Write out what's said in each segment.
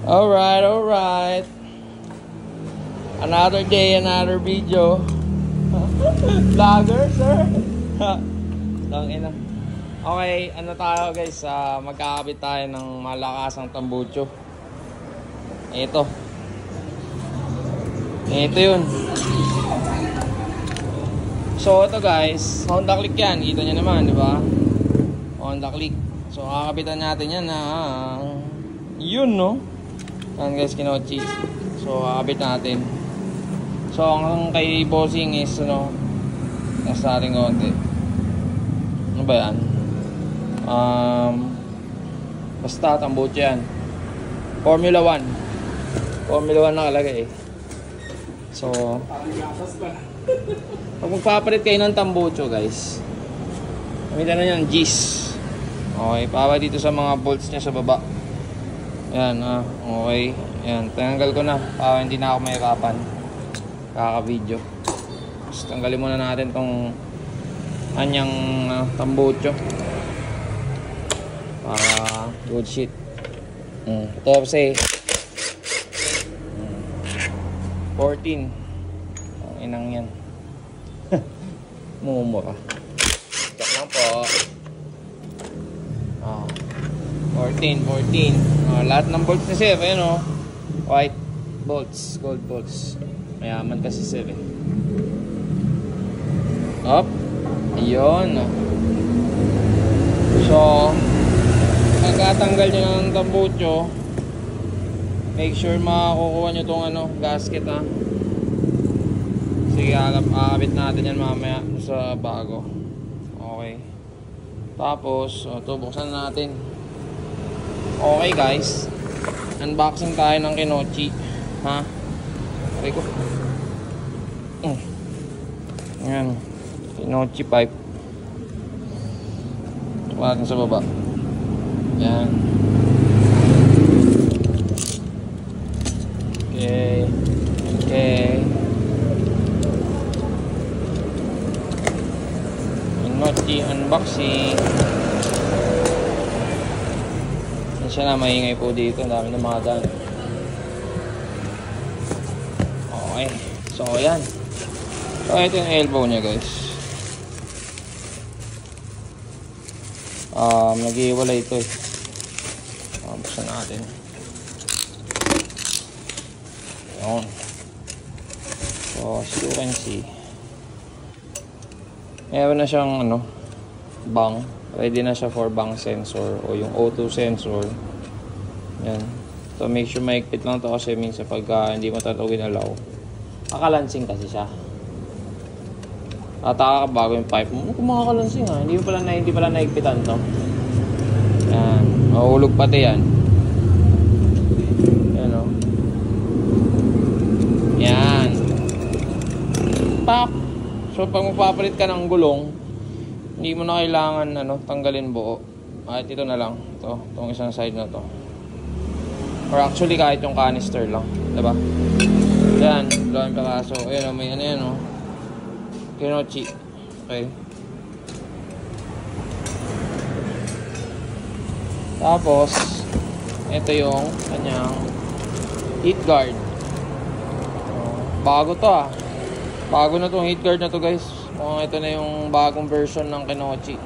Alright, alright. Another day, another video. Vlogger, sir. Tangina. Okay, ano tayo guys, magkakabit tayo ng malakasang tambucho. Ito yun. So ito guys, Honda Click yan. Kita nyo naman, di ba? Honda Click. So kakabitan natin yan na yun, no? Yan guys, Kinochi. So kakabit natin. So ang kay bossing is nasa ating konti. Ano ba yan? Basta tambucho yan. Formula 1 nakalagay eh. So pag magpapalit kayo ng tambucho guys, gamitan na yan G's. Okay, para dito sa mga bolts niya sa baba. Yan, okay. Yan, tanggal ko na para hindi na ako mahirapan kaka-video. Tapos tanggalin muna natin tong kanyang tambucho para good shit. Ito kasi 14 ang inang yan. Mumura. Check lang po. 14. Lahat ng bolts ni sir, ayan o. White bolts, gold bolts. Mayaman kasi sir eh. Up. Ayun. So, pagkatanggal nyo ng tambucho, make sure makukuha nyo itong gasket ha. Sige, akabit natin yan mamaya sa bago. Okay. Tapos, ito, buksan natin. Okay guys, unboxing tayo ng Kinochi. Ha? Okay ko. Ayan, Kinochi pipe. Ito natin sa baba. Ayan. Okay. Kinochi unboxing. Siya na, maingay po dito. Ang dami ng mga daan. Okay. So, ayan. So, ito yung elbow niya guys. Nag-iwalay ito eh. Buksan natin. Ayan. So, as you can see, meron na siyang bang. Ready na siya for bang sensor o yung O2 sensor. Yan. So make sure maigpit lang to kasi minsan pagka hindi mo talaga ginalaw, kakalansing kasi siya. Tataka ka bago yung pipe mo. Kung makakalansing ha, hindi pala naigpitan to. Yan. Mahulog pati yan. Yan o. Yan. Pak! So pag magpapalit ka ng gulong, hindi mo na kailangan tanggalin buo. Kahit ito na lang. Itong isang side na to. Or actually kahit yung canister lang, diba? Yan, dalawang piraso. Ayun may yan Kinochi. Okay. Tapos ito yung kanyang heat guard. Bago to Bago na tong heat guard na to guys. Ito na yung bagong version ng Kinochi.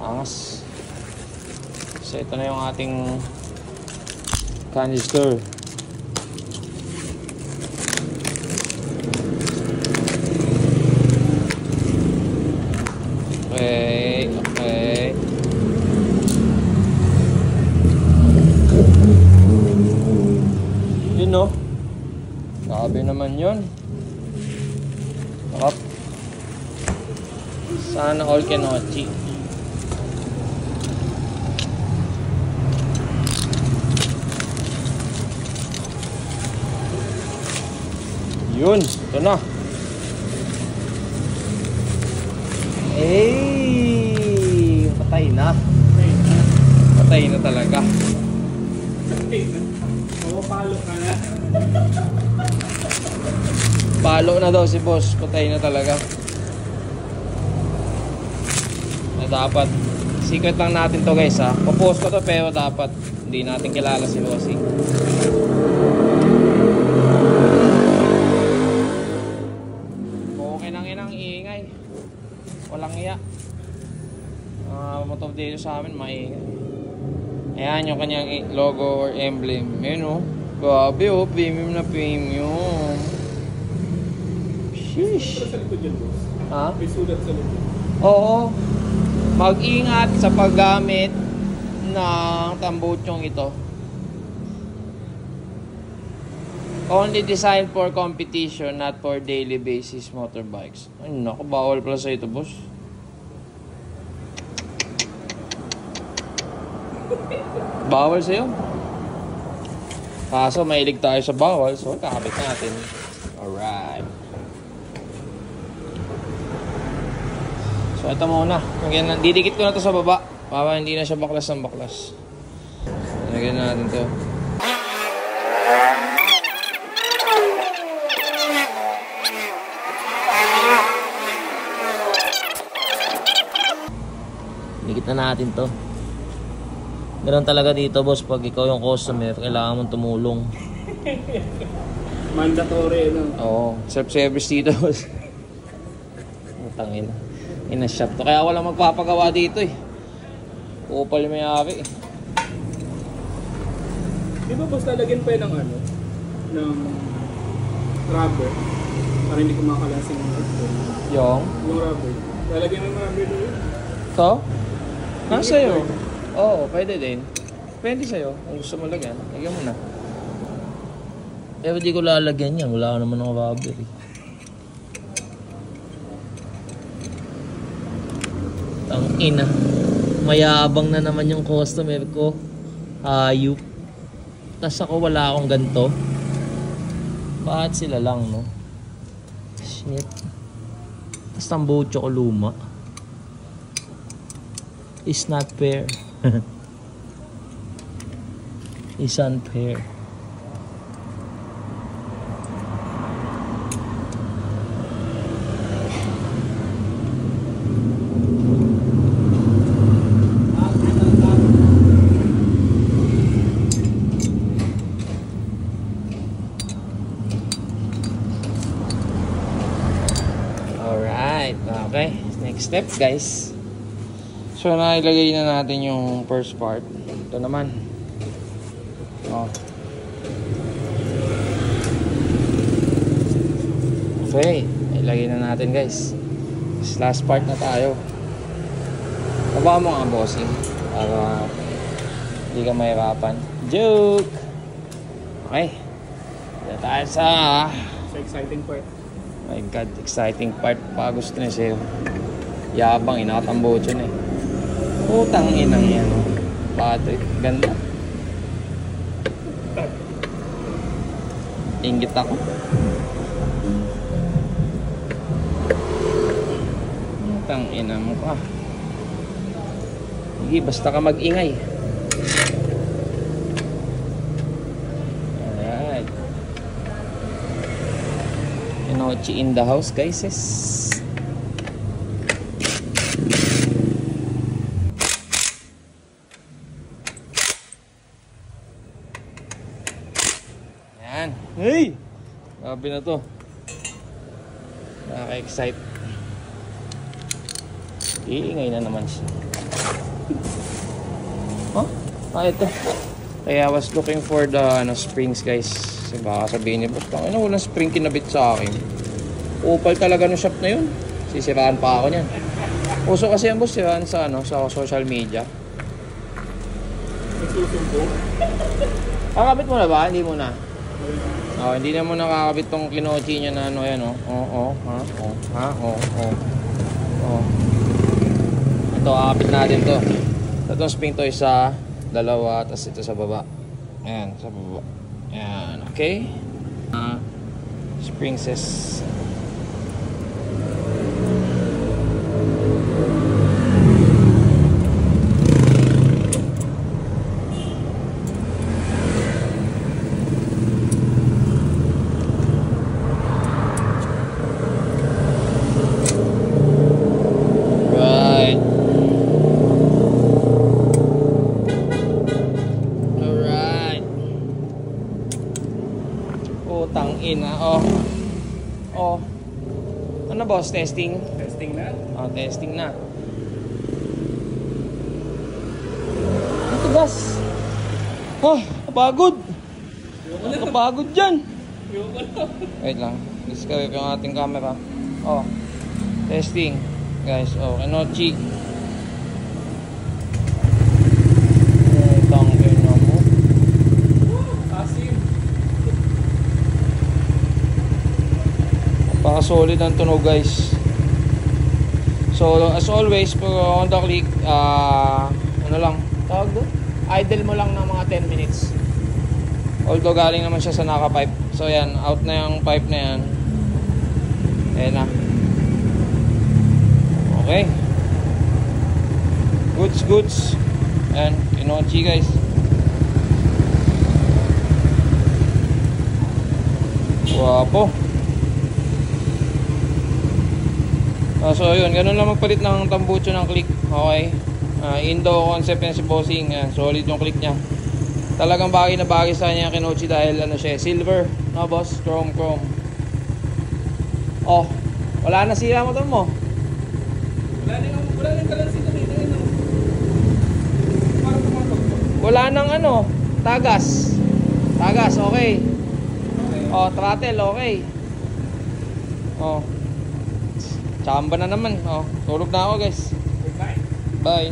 Angas. So ito na yung ating canister. Okay. Yun no. Sabi naman yun. Up. Sana all Kinochi. Yun, ito na. Patay na. Patay na talaga. Palo ka na. Palo na daw si boss. Patay na talaga. Na dapat Secret lang natin to guys ha. Popost ko to pero dapat hindi natin kilala si Bossing. Okay nang inang iingay. Walang iya. Motor dito sa amin maingay. Ayan yung kanyang logo or emblem. Ayun o. Grabe o. Premium na premium. Sheesh. Sa likod yan, boss. Ha? May sulat sa likod. Oo. Mag-ingat sa paggamit ng tambutyong ito. Only designed for competition, not for daily basis motorbikes. Ay naku, bawal pala sa ito, boss. Bawal sa'yo. Kaso mahilig tayo sa bawal, so kakabit natin. Alright. So ito muna. Didikit ko na to sa baba para hindi na siya baklas ng baklas. Lagyan natin to. Dikit na natin to. Ganun talaga dito, boss. Pag ikaw yung customer, kailangan mong tumulong. Mandatory, no? Oo. Self-service dito, boss. Tangin. Ina-shop to. Kaya walang magpapagawa dito eh. Upal yung may-ari eh. Di ba boss, lalagyan pa yun ng ano? Ng rubber. Para hindi kumakalasing yung rubber. Lalagyan ng rubber doon. To? Sa'yo. Oo, pwede din. Pwede sa'yo. Kung gusto mo lagyan, lagyan mo na. Pero di ko lalagyan yan. Wala naman ng rubber eh. Ang ina. Mayabang na naman yung customer ko. Hayop. Tas ako wala akong ganito. Bakit sila lang, no? Shit. Tas tambucho ko luma. It's not fair. It's unfair. Alright, okay. Next step, guys. So, nailagay na natin yung first part. Ito naman. Oh. Okay. Ilagay na natin, guys. This last part na tayo. Baba mo nga, bossing. Para hindi ka mahirapan. Joke! Okay. Dito tayo sa exciting part. My God, exciting part. Pa gusto na siya. Yabang, inakatambocho na eh. Putang inang yan. Patrick, ganda. Inggit ako. Putang ina mo ka. Sige, basta ka mag-ingay. Alright. Inochi in the house, guys. Hey! Sabi na to. Nakaka-excite. Iingay na naman siya. Huh? Ito. Kaya I was looking for the springs, guys. Kasi baka sabihin niya, boss, walang spring kinabit sa akin. Upal talaga ng shop na yun. Sisiraan pa ako niyan. Uso kasi yan, boss, siraan sa, sa social media. Nagsusumbong? Kakabit mo na ba? Hindi mo na. Oh, hindi na mo nakakabit tong kinochi niya na yan, Ito, kakabit natin to. Itong spring to isa, dalawa, tapos ito sa baba. Ayan, sa baba. Ayan, okay. Spring says. in ha. Oh. Oh. Ano boss? Testing? Testing na. Oh, testing na. Ito gas. Oh, napagod. Napagod dyan. Wait lang. Discover yung ating camera. Oh. Testing. Guys, oh, Kenochi. Tangin na mo. Asim. Napaka-solid ang tunog guys. So as always, pag Honda Click, ano lang, tawag doon? Idle mo lang ng mga 10 minutes. Although galing naman siya sa naka-pipe. So yan, out na yung pipe na yan. Ayan na. Okay. Goods. Ayan, Kenochi guys. Wapo. So yun, ganun lang magpalit ng tambucho ng click. Okay. Indo concept yan si Bossing. Solid yung click niya. Talagang bagay na bagay sa kanya Kenochi dahil ano siya, silver. No boss? Chrome. Oh, wala na sila motor mo. Wala nang kalansin na dito. Para pumatok. Wala nang ano, tagas. Tagas, okay. Oh, throttle, okay. Oh. Chamba na naman. Oh, tulog na ako guys. Bye. Bye.